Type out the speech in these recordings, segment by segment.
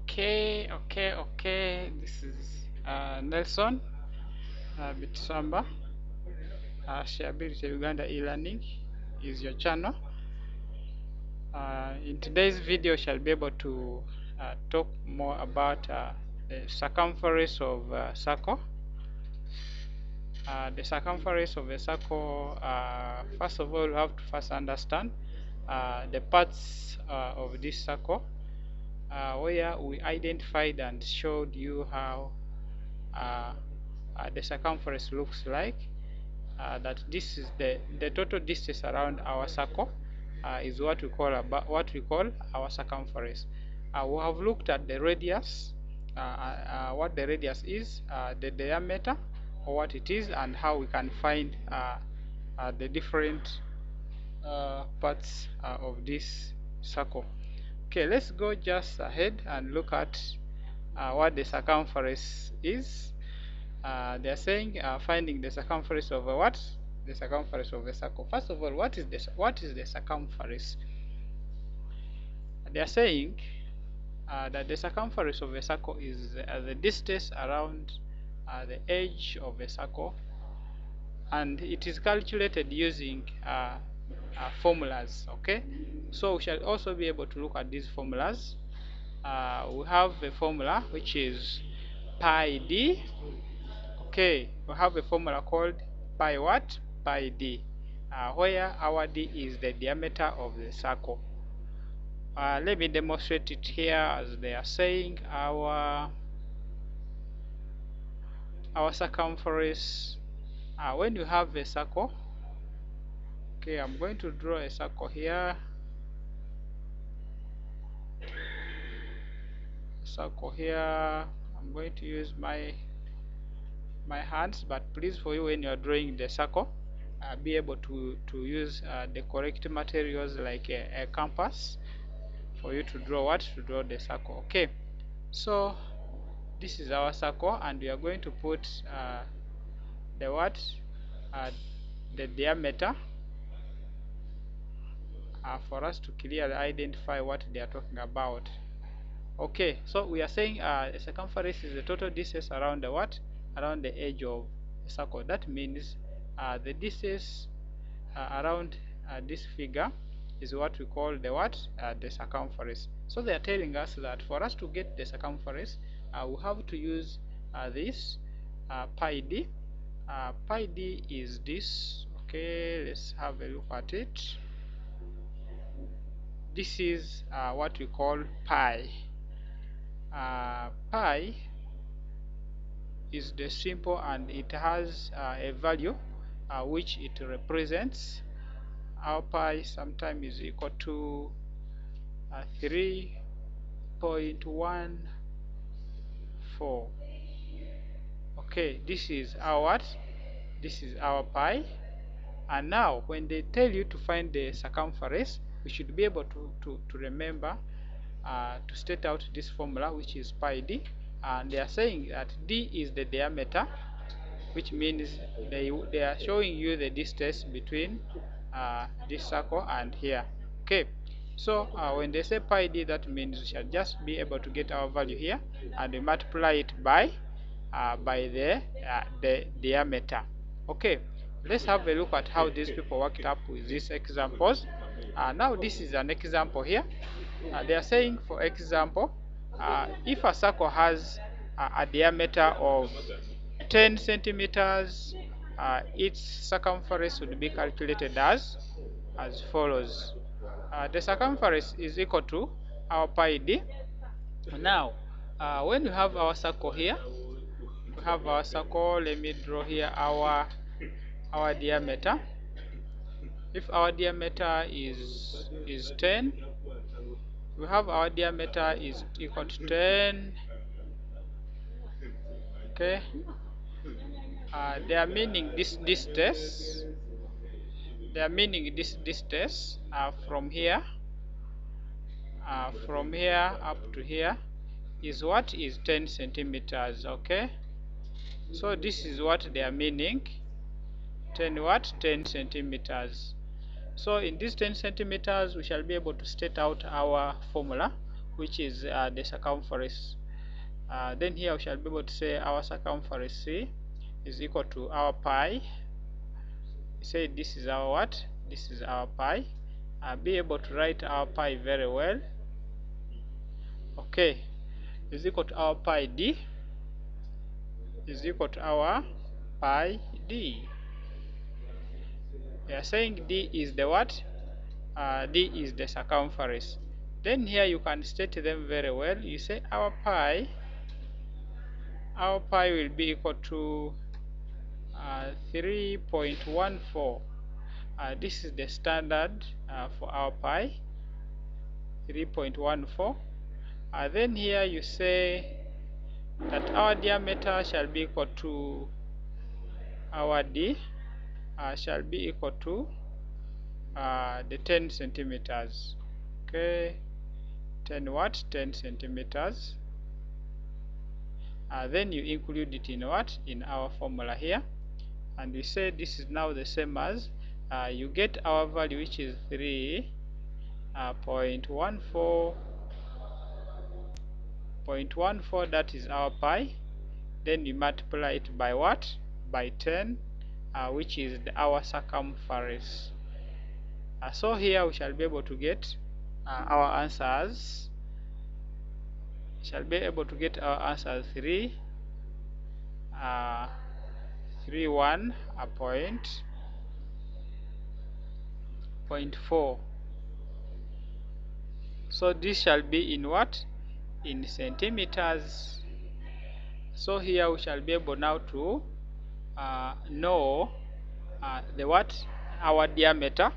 Okay. This is Nelson Bitsamba. Shareability Uganda e-learning is your channel. In today's video, shall be able to talk more about the circumference of a circle. The circumference of a circle. First of all, we have to first understand the parts of this circle, where we identified and showed you how the circumference looks like. That this is the total distance around our circle is what we call our circumference. We have looked at the radius, what the radius is, the diameter, or what it is, and how we can find the different parts of this circle. Okay, let's go just ahead and look at what the circumference is. They are saying finding the circumference of a what? The circumference of a circle. First of all, what is the circumference? They are saying that the circumference of a circle is the distance around the edge of a circle, and it is calculated using formulas. Okay, so we shall also be able to look at these formulas. We have a formula which is pi d. Okay, we have a formula called pi what? Pi d, where our d is the diameter of the circle. Let me demonstrate it here, as they are saying our circumference. When you have a circle, okay, I'm going to draw a circle here. I'm going to use my hands, but please, for you, when you are drawing the circle, be able to use the correct materials like a compass for you to draw the circle. Okay, so this is our circle, and we are going to put the diameter for us to clearly identify what they are talking about. Okay, so we are saying the circumference is the total distance around the edge of a circle. That means the distance around this figure is what we call the circumference. So they are telling us that for us to get the circumference, we have to use this pi d. Pi d is this. Okay, let's have a look at it. This is what we call pi. Pi is the symbol, and it has a value which it represents. Our pi sometimes is equal to 3.14. Okay, this is our pi. And now when they tell you to find the circumference, we should be able to remember to state out this formula, which is pi d. And they are saying that d is the diameter, which means they are showing you the distance between this circle and here. Okay, so when they say pi d, that means we shall just be able to get our value here, and we multiply it by the diameter. Okay, let's have a look at how these people worked up with these examples. Now this is an example here. They are saying, for example, if a circle has a diameter of 10 centimeters, its circumference would be calculated as follows. The circumference is equal to our pi d. Now, when we have our circle here, let me draw here our diameter. If our diameter is 10, we have our diameter is equal to 10. Okay, they are meaning this distance. From here up to here is 10 centimeters. Okay, so this is what they are meaning. 10 centimeters. So in this 10 centimeters, we shall be able to state out our formula, which is the circumference. Then here we shall be able to say our circumference C is equal to our pi. Say this is our what? This is our pi. Be able to write our pi very well. Okay, is equal to our pi d is equal to our pi d. We are saying d is the what? D is the circumference. Then here you can state them very well. You say our pi will be equal to 3.14. This is the standard for our pi, 3.14. Then here you say that our diameter shall be equal to our d shall be equal to the 10 centimeters. Okay, 10 what? 10 centimeters. Then you include it in what? In our formula here, and we say this is now the same as you get our value, which is 3.14. That is our pi. Then we multiply it by what? By 10, which is our circumference. So here we shall be able to get our answers. Shall be able to get our answer 31.4. So this shall be in what? In centimeters. So here we shall be able now to know the what? Our diameter.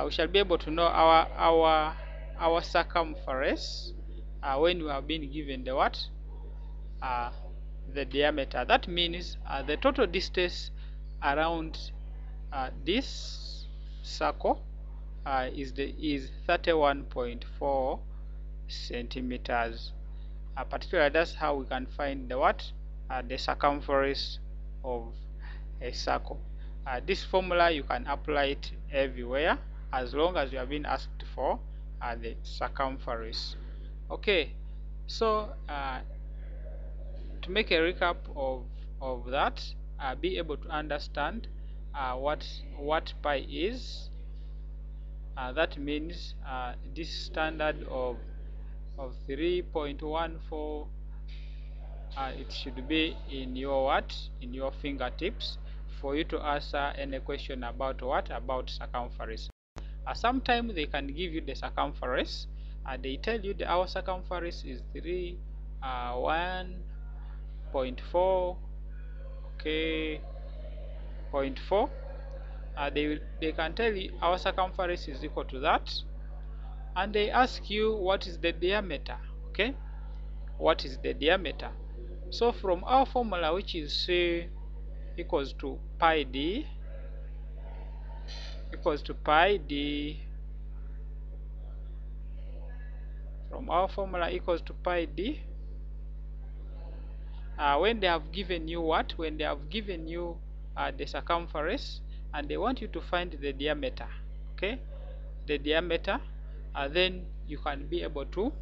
We shall be able to know our circumference when we have been given the what? The diameter. That means the total distance around this circle is 31.4 centimeters. Particularly, that's how we can find the what? The circumference of a circle. This formula you can apply it everywhere as long as you have been asked for the circumference. Okay, so to make a recap of that, be able to understand what pi is. That means this standard of 3.14, it should be in your what? In your fingertips for you to answer any question about what? About circumference. Sometimes they can give you the circumference. They tell you our circumference is 1.4. Okay, 0.4. They can tell you our circumference is equal to that, and they ask you what is the diameter. Okay, what is the diameter? So from our formula, which is C equals to pi d from our formula equals to pi d, when they have given you what? When they have given you the circumference and they want you to find the diameter, okay, the diameter, then you can be able to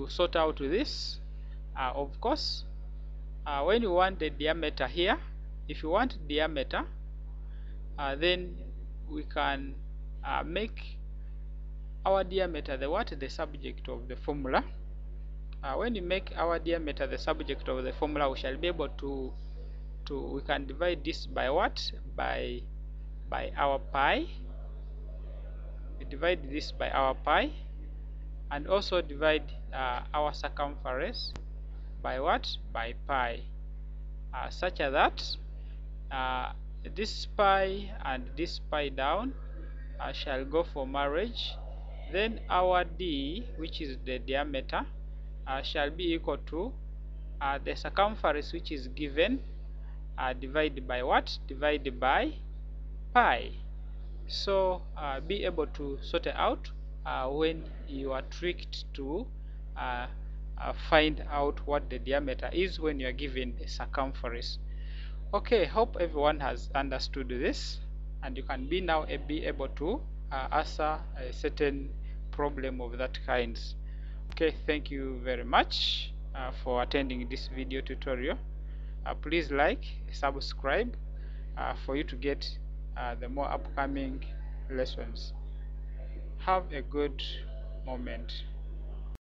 sort out this. Of course, when you want the diameter here, if you want diameter, then we can make our diameter the subject of the formula. When you make our diameter the subject of the formula, we shall be able to we can divide this by what? By our pi. We divide this by our pi, and also divide our circumference by what? By pi, such that this pi and this pi down shall go for marriage. Then our d, which is the diameter, shall be equal to the circumference which is given divided by what? Divided by pi. So be able to sort it out when you are tricked to find out what the diameter is when you are given the circumference. Okay, hope everyone has understood this, and you can be now be able to answer a certain problem of that kind. Okay, thank you very much for attending this video tutorial. Please like, subscribe for you to get the more upcoming lessons. Have a good moment.